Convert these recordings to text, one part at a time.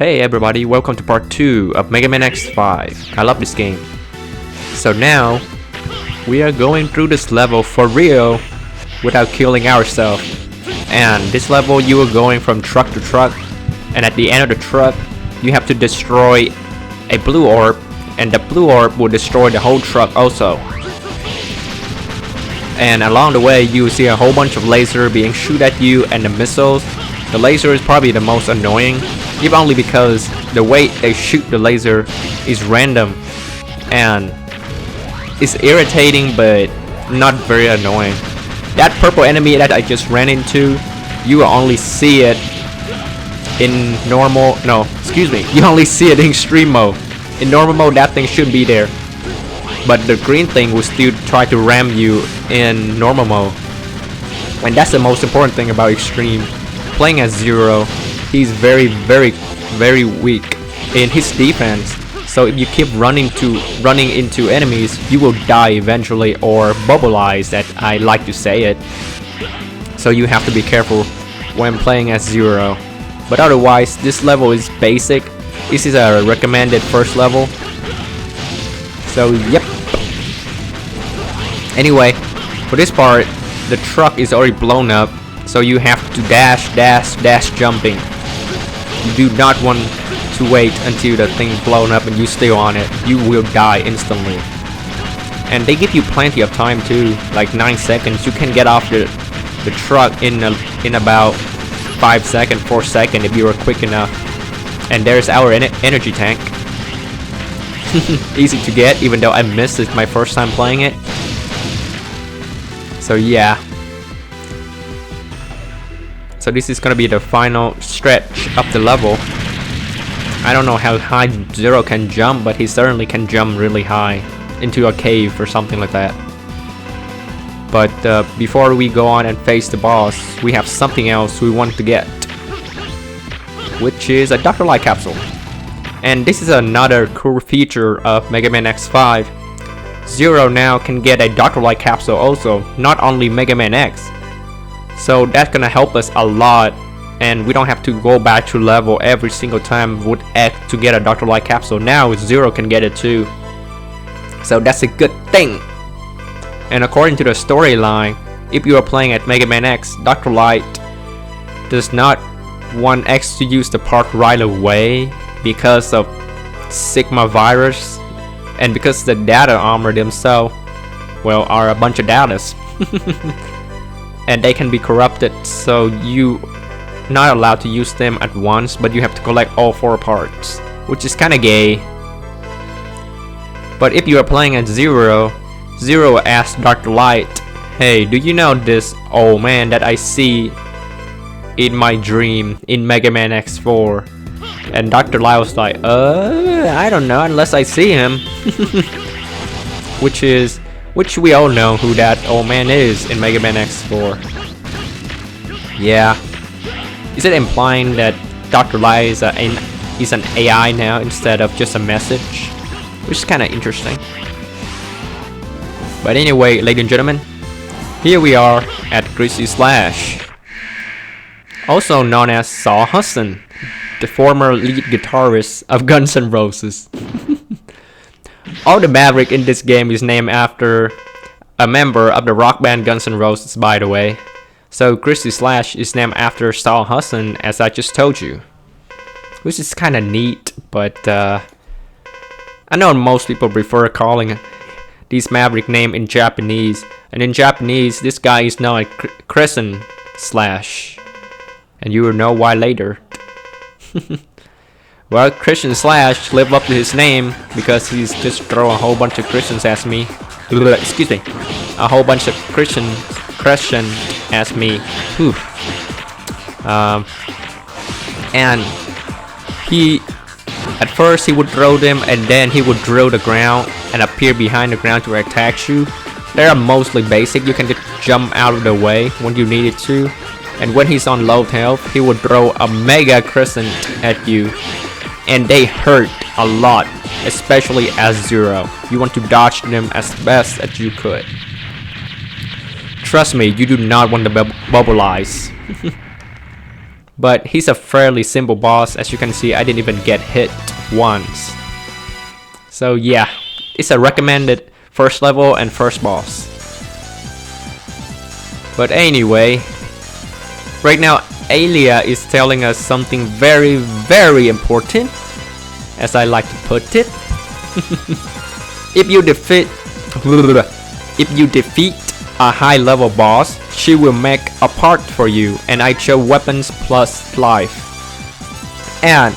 Hey everybody, welcome to part 2 of Megaman X5. I love this game. So now, we are going through this level for real without killing ourselves. And this level you are going from truck to truck, and at the end of the truck, you have to destroy a blue orb, and the blue orb will destroy the whole truck also. And along the way, you will see a whole bunch of lasers being shoot at you and the missiles. The laser is probably the most annoying, if only because the way they shoot the laser is random and it's irritating but not very annoying. That purple enemy that I just ran into, you will only see it in normal, you only see it in extreme mode. In normal mode that thing should be there, but the green thing will still try to ram you in normal mode. And that's the most important thing about extreme. Playing as Zero, he's very weak in his defense, so if you keep running into enemies, you will die eventually, or bubbleize, that I like to say it. So you have to be careful when playing as Zero. But otherwise, this level is basic. This is a recommended first level. So yep. Anyway, for this part, the truck is already blown up, so you have to dash jumping. You do not want to wait until the thing's blown up and you still on it. You will die instantly. And they give you plenty of time too, like 9 seconds. You can get off the truck in about 5 seconds, 4 seconds if you are quick enough. And there's our energy tank. Easy to get, even though I missed it my first time playing it. So yeah. So this is gonna be the final stretch of the level. I don't know how high Zero can jump, but he certainly can jump really high into a cave or something like that. But before we go on and face the boss, we have something else we want to get, which is a Dr. Light capsule. And this is another cool feature of Megaman X5. Zero now can get a Dr. Light capsule also, not only Megaman X. So that's gonna help us a lot, and we don't have to go back to level every single time with X to get a Dr. Light capsule. Now Zero can get it too. So that's a good thing. And according to the storyline, if you are playing at Megaman X, Dr. Light does not want X to use the part right away because of Sigma virus, and because the data armor themselves, well, are a bunch of datas. And they can be corrupted, so you not allowed to use them at once, but you have to collect all 4 parts, which is kinda gay. But if you are playing at Zero, Zero asks Dr. Light, "Hey, do you know this old man that I see in my dream in Mega Man X4?" And Dr. Light was like, I don't know unless I see him. Which we all know who that old man is in Mega Man X4. Yeah. Is it implying that Dr. Light is an AI now instead of just a message? Which is kinda interesting. But anyway, ladies and gentlemen, here we are at Grizzly Slash, also known as Saul Hudson, the former lead guitarist of Guns N' Roses. All the Maverick in this game is named after a member of the rock band Guns N' Roses, by the way. So Grizzly Slash is named after Saul Hudson, as I just told you. Which is kinda neat, but I know most people prefer calling these Maverick name in Japanese. And in Japanese, this guy is known as Grizzly Slash. And you will know why later. Well, Christian Slash lived up to his name because he's just throwing a whole bunch of Christians at me. Excuse me. A whole bunch of Christian at me. Whew. And at first he would throw them, and then he would drill the ground and appear behind the ground to attack you. They are mostly basic. You can just jump out of the way when you need it to. And when he's on low health, he would throw a mega crescent at you. And they hurt a lot, especially as Zero. You want to dodge them as best as you could. Trust me, you do not want to bubbleize. but he's a fairly simple boss. As you can see, I didn't even get hit once. So yeah, it's a recommended first level and first boss. But anyway, right now Alia is telling us something very, very important, as I like to put it. If you defeat a high level boss, she will make a part for you, and I chose weapons plus life. And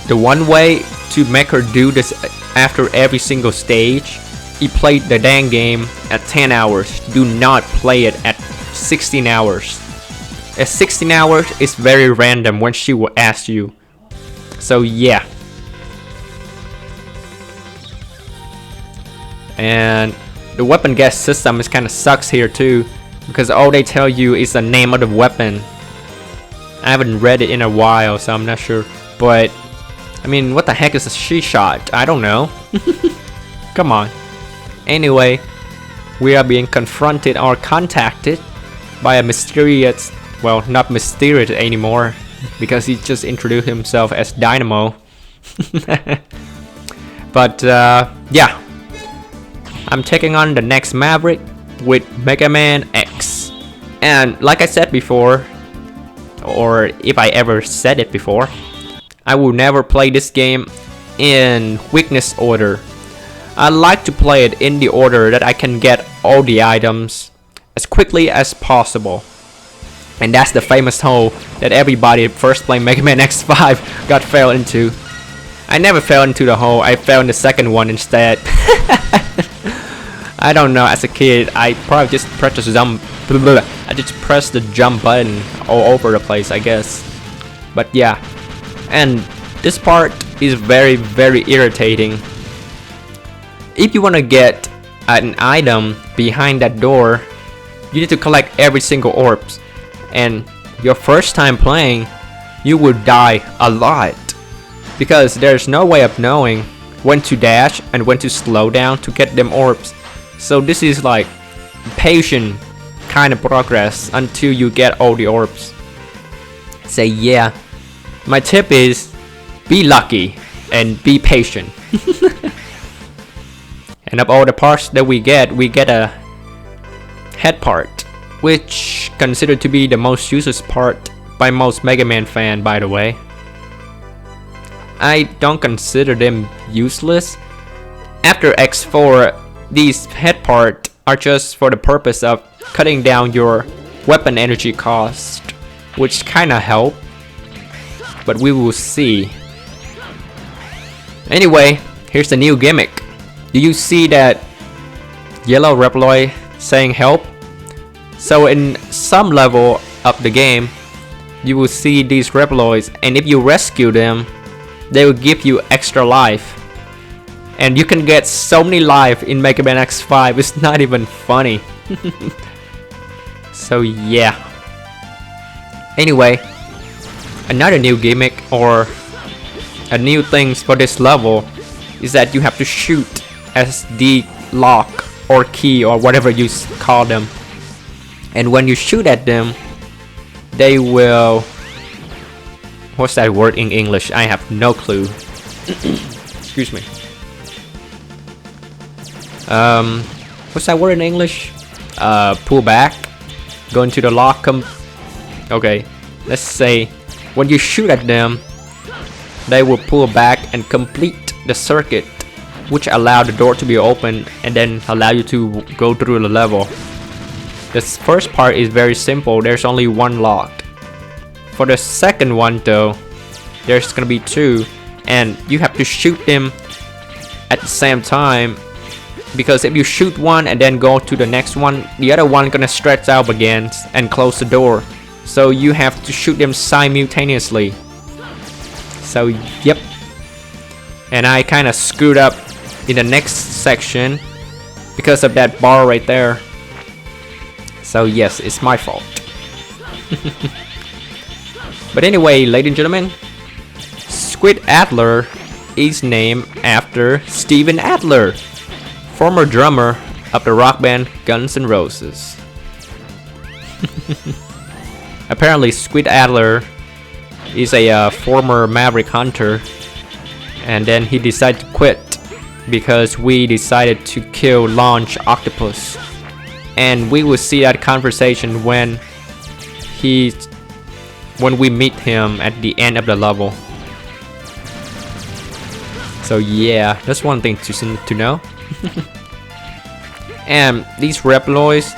the one way to make her do this after every single stage, you play the dang game at 10 hours. Do not play it at 16 hours. At 16 hours, it's very random when she will ask you. So yeah. And the weapon guess system is kind of sucks here too, because all they tell you is the name of the weapon. I haven't read it in a while, so I'm not sure. But I mean, what the heck is a she-shot? I don't know. Come on. Anyway, we are being confronted or contacted by a mysterious, well, not mysterious anymore, because he just introduced himself as Dynamo. But yeah, I'm taking on the next Maverick with Megaman X. And like I said before, or if I ever said it before, I will never play this game in weakness order. I like to play it in the order that I can get all the items as quickly as possible. And that's the famous hole that everybody first playing Mega Man X5 got fell into. I never fell into the hole, I fell in the second one instead. I don't know, as a kid, I probably just pressed the jump. I just pressed the jump button all over the place, I guess. But yeah, and this part is very, very irritating. If you want to get an item behind that door, you need to collect every single orbs. And your first time playing, you will die a lot, because there's no way of knowing when to dash and when to slow down to get them orbs. So this is like patient kind of progress until you get all the orbs. So yeah, my tip is be lucky and be patient. And of all the parts that we get a head part, which considered to be the most useless part by most Mega Man fan, by the way. I don't consider them useless. After X4, these head parts are just for the purpose of cutting down your weapon energy cost, which kinda help, but we will see. Anyway, here's the new gimmick. Do you see that yellow Reploid saying help? So in some level of the game, you will see these Reploids, and if you rescue them, they will give you extra life. And you can get so many life in Mega Man X5, it's not even funny. So yeah. Anyway, another new gimmick or a new thing for this level is that you have to shoot as the lock or key or whatever you call them. And when you shoot at them, they will... What's that word in English? I have no clue. Excuse me. What's that word in English? Pull back. Go into the lock. Okay, let's say when you shoot at them, they will pull back and complete the circuit, which allow the door to be open and then allow you to go through the level. This first part is very simple. There's only one lock. For the second one though, there's gonna be two, and you have to shoot them at the same time, because if you shoot one and then go to the next one, the other one gonna stretch out again and close the door. So you have to shoot them simultaneously. So yep. And I kinda screwed up in the next section because of that bar right there. So yes, it's my fault. But anyway, ladies and gentlemen, Squid Adler is named after Steven Adler, former drummer of the rock band Guns N' Roses. Apparently Squid Adler He's a former Maverick hunter, and then he decided to quit because we decided to kill Launch Octopus. And we will see that conversation when we meet him at the end of the level. So yeah, that's one thing to know. And these Reploids,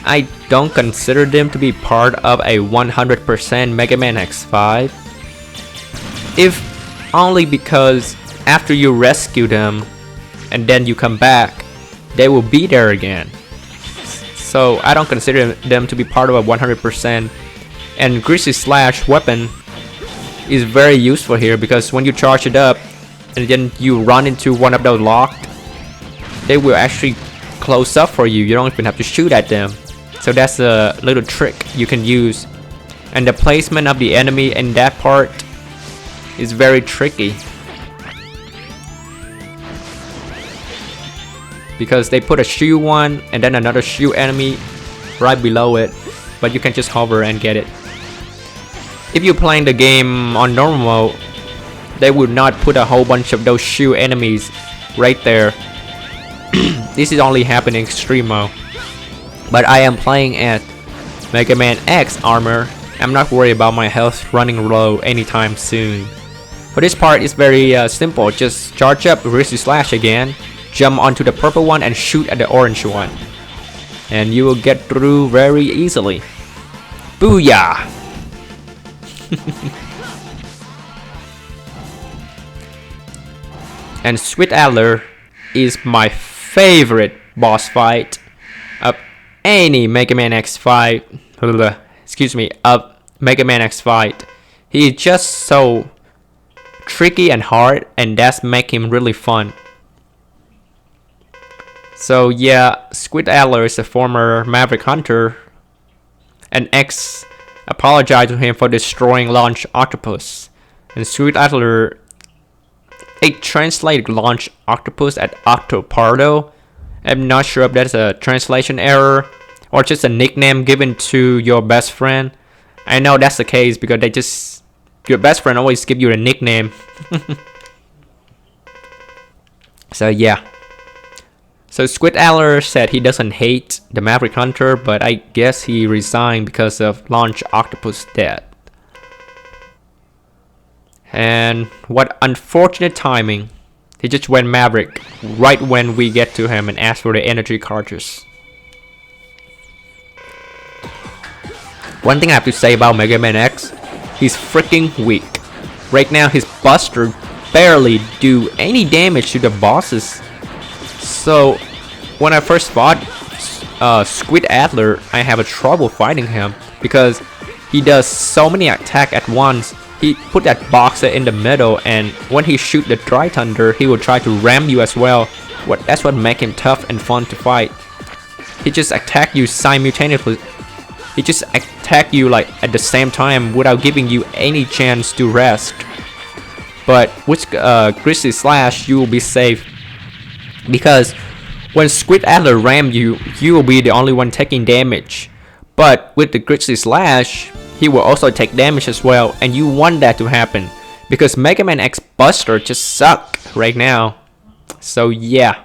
I don't consider them to be part of a 100% Mega Man X5. If only because after you rescue them and then you come back, they will be there again. So I don't consider them to be part of a 100%. And Grizzly Slash weapon is very useful here because when you charge it up and then you run into one of those locked, they will actually close up for you. You don't even have to shoot at them. So that's a little trick you can use. And the placement of the enemy in that part is very tricky, because they put a shoe one and then another shoe enemy right below it, but you can just hover and get it. If you're playing the game on normal mode, they would not put a whole bunch of those shoe enemies right there. This is only happening in extreme mode. But I am playing at Mega Man X armor. I'm not worried about my health running low anytime soon. For this part, it's very simple. Just charge up Grizzly Slash again, jump onto the purple one and shoot at the orange one, and you will get through very easily. Booyah! And Squid Adler is my favorite boss fight of any Mega Man X fight. Excuse me, of Mega Man X fight. He is just so tricky and hard, and that's make him really fun. So yeah, Squid Adler is a former Maverick hunter, and X apologized to him for destroying Launch Octopus. And Squid Adler, it translated Launch Octopus as Octopardo. I'm not sure if that's a translation error or just a nickname given to your best friend. I know that's the case because your best friend always give you a nickname. So yeah. So Squid Adler said he doesn't hate the Maverick Hunter, but I guess he resigned because of Launch Octopus death. And what unfortunate timing. He just went Maverick right when we get to him and asked for the energy cartridge. One thing I have to say about Mega Man X, he's freaking weak. Right now his buster barely do any damage to the bosses. So when I first fought Squid Adler, I have a trouble fighting him because he does so many attacks at once. He put that boxer in the middle, and when he shoot the dry thunder, he will try to ram you as well. That's what makes him tough and fun to fight. He just attack you simultaneously. He just attack you like at the same time without giving you any chance to rest. But with Grizzly Slash, you will be safe because when Squid Adler ram you, you will be the only one taking damage. But with the Grizzly Slash, he will also take damage as well, and you want that to happen because Mega Man X Buster just suck right now. So yeah,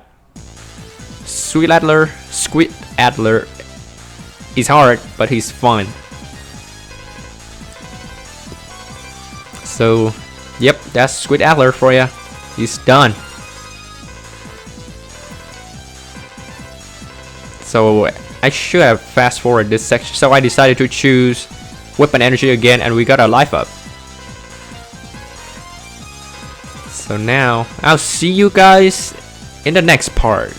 Squid Adler is hard, but he's fun. So yep, that's Squid Adler for ya. He's done. So I should have fast forwarded this section, so I decided to choose weapon energy again, and we got our life up. So now I'll see you guys in the next part.